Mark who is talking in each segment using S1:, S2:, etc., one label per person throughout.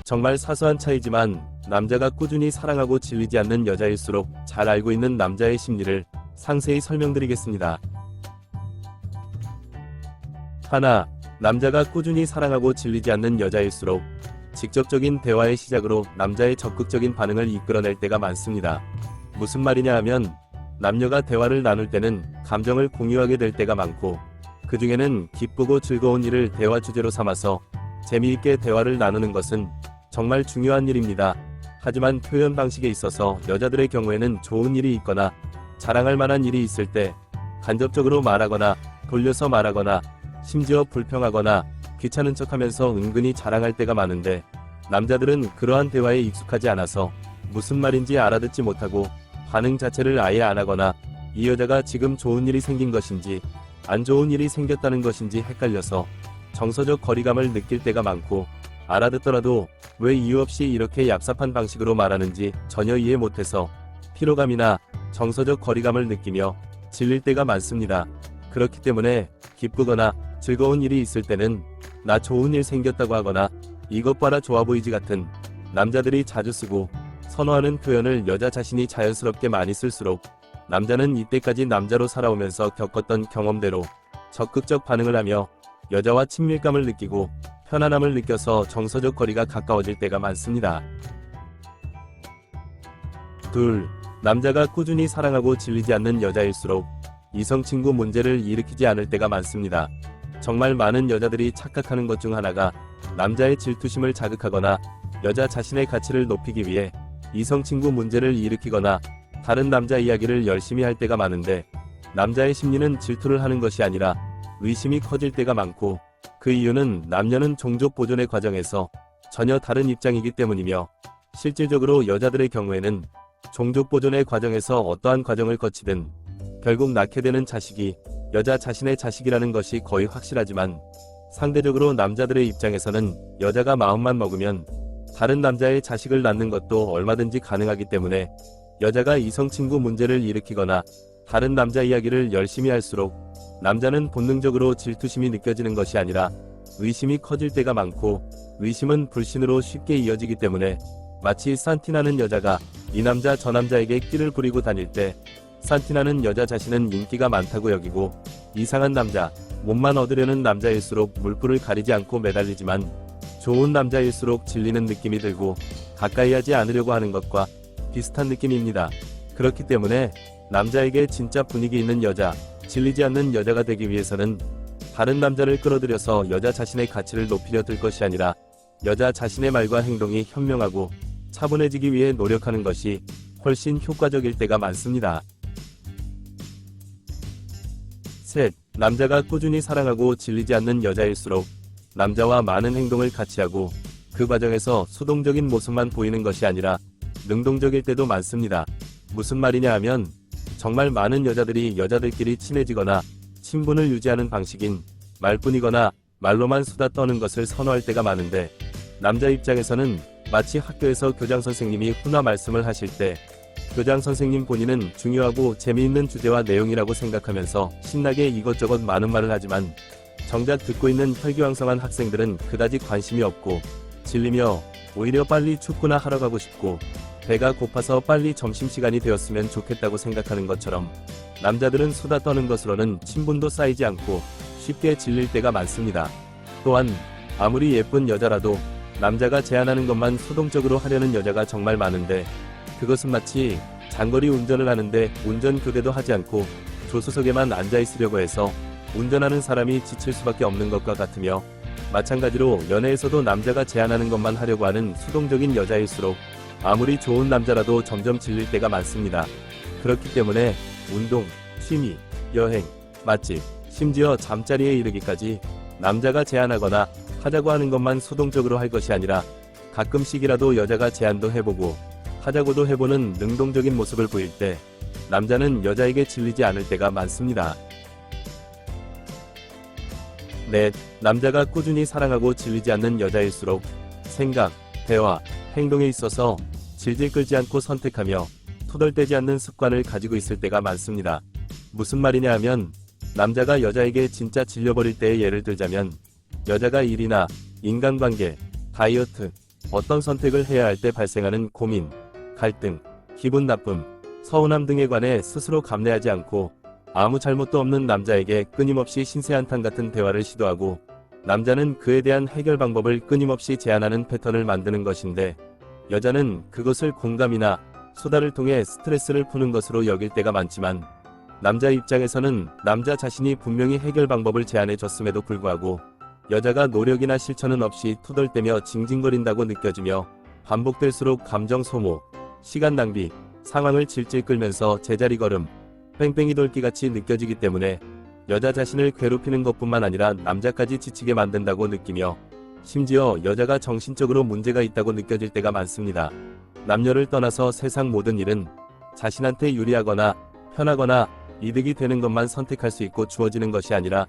S1: 정말 사소한 차이지만 남자가 꾸준히 사랑하고 질리지 않는 여자일수록 잘 알고 있는 남자의 심리를 상세히 설명드리겠습니다. 하나, 남자가 꾸준히 사랑하고 질리지 않는 여자일수록 직접적인 대화의 시작으로 남자의 적극적인 반응을 이끌어낼 때가 많습니다. 무슨 말이냐 하면 남녀가 대화를 나눌 때는 감정을 공유하게 될 때가 많고 그 중에는 기쁘고 즐거운 일을 대화 주제로 삼아서 재미있게 대화를 나누는 것은 정말 중요한 일입니다. 하지만 표현 방식에 있어서 여자들의 경우에는 좋은 일이 있거나 자랑할 만한 일이 있을 때 간접적으로 말하거나 돌려서 말하거나 심지어 불평하거나 귀찮은 척하면서 은근히 자랑할 때가 많은데 남자들은 그러한 대화에 익숙하지 않아서 무슨 말인지 알아듣지 못하고 반응 자체를 아예 안 하거나 이 여자가 지금 좋은 일이 생긴 것인지 안 좋은 일이 생겼다는 것인지 헷갈려서 정서적 거리감을 느낄 때가 많고 알아듣더라도 왜 이유 없이 이렇게 얍삽한 방식으로 말하는지 전혀 이해 못해서 피로감이나 정서적 거리감을 느끼며 질릴 때가 많습니다. 그렇기 때문에 기쁘거나 즐거운 일이 있을 때는 나 좋은 일 생겼다고 하거나 이것 봐라 좋아 보이지 같은 남자들이 자주 쓰고 선호하는 표현을 여자 자신이 자연스럽게 많이 쓸수록 남자는 이때까지 남자로 살아오면서 겪었던 경험대로 적극적 반응을 하며 여자와 친밀감을 느끼고 편안함을 느껴서 정서적 거리가 가까워질 때가 많습니다. 둘, 남자가 꾸준히 사랑하고 질리지 않는 여자일수록 이성친구 문제를 일으키지 않을 때가 많습니다. 정말 많은 여자들이 착각하는 것 중 하나가 남자의 질투심을 자극하거나 여자 자신의 가치를 높이기 위해 이성친구 문제를 일으키거나 다른 남자 이야기를 열심히 할 때가 많은데 남자의 심리는 질투를 하는 것이 아니라 의심이 커질 때가 많고 그 이유는 남녀는 종족 보존의 과정에서 전혀 다른 입장이기 때문이며 실질적으로 여자들의 경우에는 종족 보존의 과정에서 어떠한 과정을 거치든 결국 낳게 되는 자식이 여자 자신의 자식이라는 것이 거의 확실하지만 상대적으로 남자들의 입장에서는 여자가 마음만 먹으면 다른 남자의 자식을 낳는 것도 얼마든지 가능하기 때문에 여자가 이성친구 문제를 일으키거나 다른 남자 이야기를 열심히 할수록 남자는 본능적으로 질투심이 느껴지는 것이 아니라 의심이 커질 때가 많고 의심은 불신으로 쉽게 이어지기 때문에 마치 산티나는 여자가 이 남자 저 남자에게 끼를 부리고 다닐 때 산티나는 여자 자신은 인기가 많다고 여기고 이상한 남자, 몸만 얻으려는 남자일수록 물불을 가리지 않고 매달리지만 좋은 남자일수록 질리는 느낌이 들고 가까이 하지 않으려고 하는 것과 비슷한 느낌입니다. 그렇기 때문에 남자에게 진짜 분위기 있는 여자, 질리지 않는 여자가 되기 위해서는 다른 남자를 끌어들여서 여자 자신의 가치를 높이려 들 것이 아니라 여자 자신의 말과 행동이 현명하고 차분해지기 위해 노력하는 것이 훨씬 효과적일 때가 많습니다. 셋, 남자가 꾸준히 사랑하고 질리지 않는 여자일수록 남자와 많은 행동을 같이 하고 그 과정에서 수동적인 모습만 보이는 것이 아니라 능동적일 때도 많습니다. 무슨 말이냐 하면 정말 많은 여자들이 여자들끼리 친해지거나 친분을 유지하는 방식인 말뿐이거나 말로만 수다 떠는 것을 선호할 때가 많은데 남자 입장에서는 마치 학교에서 교장 선생님이 훈화 말씀을 하실 때 교장 선생님 본인은 중요하고 재미있는 주제와 내용이라고 생각하면서 신나게 이것저것 많은 말을 하지만 정작 듣고 있는 혈기왕성한 학생들은 그다지 관심이 없고 질리며 오히려 빨리 축구나 하러 가고 싶고 배가 고파서 빨리 점심시간이 되었으면 좋겠다고 생각하는 것처럼 남자들은 수다 떠는 것으로는 친분도 쌓이지 않고 쉽게 질릴 때가 많습니다. 또한 아무리 예쁜 여자라도 남자가 제안하는 것만 수동적으로 하려는 여자가 정말 많은데 그것은 마치 장거리 운전을 하는데 운전교대도 하지 않고 조수석에만 앉아있으려고 해서 운전하는 사람이 지칠 수밖에 없는 것과 같으며 마찬가지로 연애에서도 남자가 제안하는 것만 하려고 하는 수동적인 여자일수록 아무리 좋은 남자라도 점점 질릴 때가 많습니다. 그렇기 때문에 운동, 취미, 여행, 맛집, 심지어 잠자리에 이르기까지 남자가 제안하거나 하자고 하는 것만 수동적으로 할 것이 아니라 가끔씩이라도 여자가 제안도 해보고 하자고도 해보는 능동적인 모습을 보일 때 남자는 여자에게 질리지 않을 때가 많습니다. 넷, 남자가 꾸준히 사랑하고 질리지 않는 여자일수록 생각, 대화, 행동에 있어서 질질 끌지 않고 선택하며 투덜대지 않는 습관을 가지고 있을 때가 많습니다. 무슨 말이냐 하면 남자가 여자에게 진짜 질려버릴 때의 예를 들자면 여자가 일이나 인간관계, 다이어트, 어떤 선택을 해야 할 때 발생하는 고민, 갈등, 기분 나쁨, 서운함 등에 관해 스스로 감내하지 않고 아무 잘못도 없는 남자에게 끊임없이 신세한탄 같은 대화를 시도하고 남자는 그에 대한 해결 방법을 끊임없이 제안하는 패턴을 만드는 것인데 여자는 그것을 공감이나 수다를 통해 스트레스를 푸는 것으로 여길 때가 많지만 남자 입장에서는 남자 자신이 분명히 해결 방법을 제안해 줬음에도 불구하고 여자가 노력이나 실천은 없이 투덜대며 징징거린다고 느껴지며 반복될수록 감정 소모, 시간 낭비, 상황을 질질 끌면서 제자리 걸음, 뺑뺑이 돌기같이 느껴지기 때문에 여자 자신을 괴롭히는 것뿐만 아니라 남자까지 지치게 만든다고 느끼며 심지어 여자가 정신적으로 문제가 있다고 느껴질 때가 많습니다. 남녀를 떠나서 세상 모든 일은 자신한테 유리하거나 편하거나 이득이 되는 것만 선택할 수 있고 주어지는 것이 아니라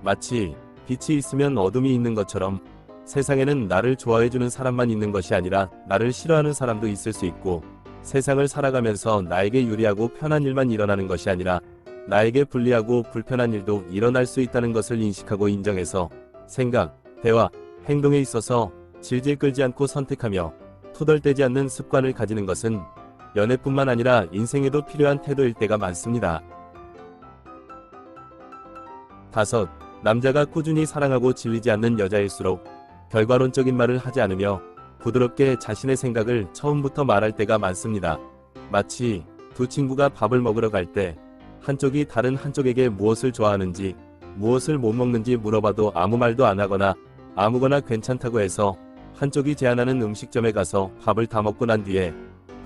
S1: 마치 빛이 있으면 어둠이 있는 것처럼 세상에는 나를 좋아해주는 사람만 있는 것이 아니라 나를 싫어하는 사람도 있을 수 있고 세상을 살아가면서 나에게 유리하고 편한 일만 일어나는 것이 아니라 나에게 불리하고 불편한 일도 일어날 수 있다는 것을 인식하고 인정해서 생각, 대화, 행동에 있어서 질질 끌지 않고 선택하며 투덜대지 않는 습관을 가지는 것은 연애뿐만 아니라 인생에도 필요한 태도일 때가 많습니다. 5. 남자가 꾸준히 사랑하고 질리지 않는 여자일수록 결과론적인 말을 하지 않으며 부드럽게 자신의 생각을 처음부터 말할 때가 많습니다. 마치 두 친구가 밥을 먹으러 갈 때 한쪽이 다른 한쪽에게 무엇을 좋아하는지 무엇을 못 먹는지 물어봐도 아무 말도 안 하거나 아무거나 괜찮다고 해서 한쪽이 제안하는 음식점에 가서 밥을 다 먹고 난 뒤에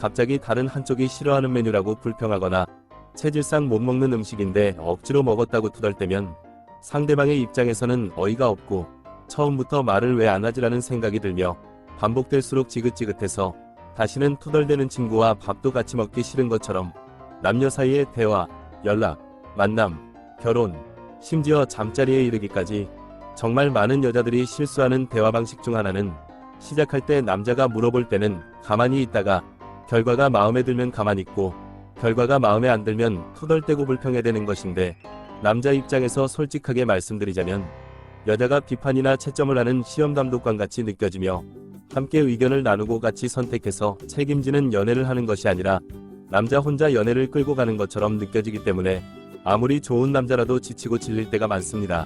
S1: 갑자기 다른 한쪽이 싫어하는 메뉴라고 불평하거나 체질상 못 먹는 음식인데 억지로 먹었다고 투덜대면 상대방의 입장에서는 어이가 없고 처음부터 말을 왜 안 하지라는 생각이 들며 반복될수록 지긋지긋해서 다시는 투덜대는 친구와 밥도 같이 먹기 싫은 것처럼 남녀 사이의 대화, 연락, 만남, 결혼, 심지어 잠자리에 이르기까지 정말 많은 여자들이 실수하는 대화 방식 중 하나는 시작할 때 남자가 물어볼 때는 가만히 있다가 결과가 마음에 들면 가만히 있고 결과가 마음에 안 들면 투덜대고 불평해대는 것인데 남자 입장에서 솔직하게 말씀드리자면 여자가 비판이나 채점을 하는 시험 감독관 같이 느껴지며 함께 의견을 나누고 같이 선택해서 책임지는 연애를 하는 것이 아니라 남자 혼자 연애를 끌고 가는 것처럼 느껴지기 때문에 아무리 좋은 남자라도 지치고 질릴 때가 많습니다.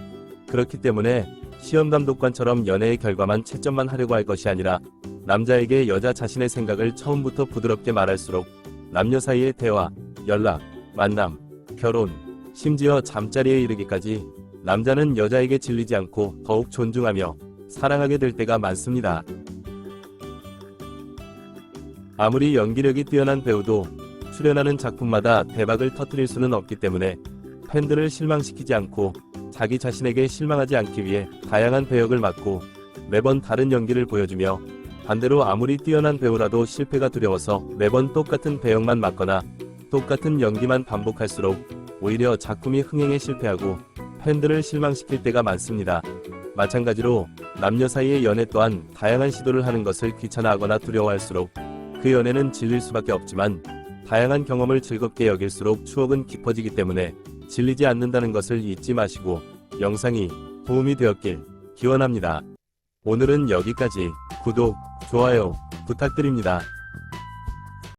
S1: 그렇기 때문에 시험 감독관처럼 연애의 결과만 채점만 하려고 할 것이 아니라 남자에게 여자 자신의 생각을 처음부터 부드럽게 말할수록 남녀 사이의 대화, 연락, 만남, 결혼, 심지어 잠자리에 이르기까지 남자는 여자에게 질리지 않고 더욱 존중하며 사랑하게 될 때가 많습니다. 아무리 연기력이 뛰어난 배우도 출연하는 작품마다 대박을 터뜨릴 수는 없기 때문에 팬들을 실망시키지 않고 자기 자신에게 실망하지 않기 위해 다양한 배역을 맡고 매번 다른 연기를 보여주며 반대로 아무리 뛰어난 배우라도 실패가 두려워서 매번 똑같은 배역만 맡거나 똑같은 연기만 반복할수록 오히려 작품이 흥행에 실패하고 팬들을 실망시킬 때가 많습니다. 마찬가지로 남녀 사이의 연애 또한 다양한 시도를 하는 것을 귀찮아하거나 두려워할수록 그 연애는 질릴 수밖에 없지만 다양한 경험을 즐겁게 여길수록 추억은 깊어지기 때문에 질리지 않는다는 것을 잊지 마시고 영상이 도움이 되었길 기원합니다. 오늘은 여기까지. 구독, 좋아요 부탁드립니다.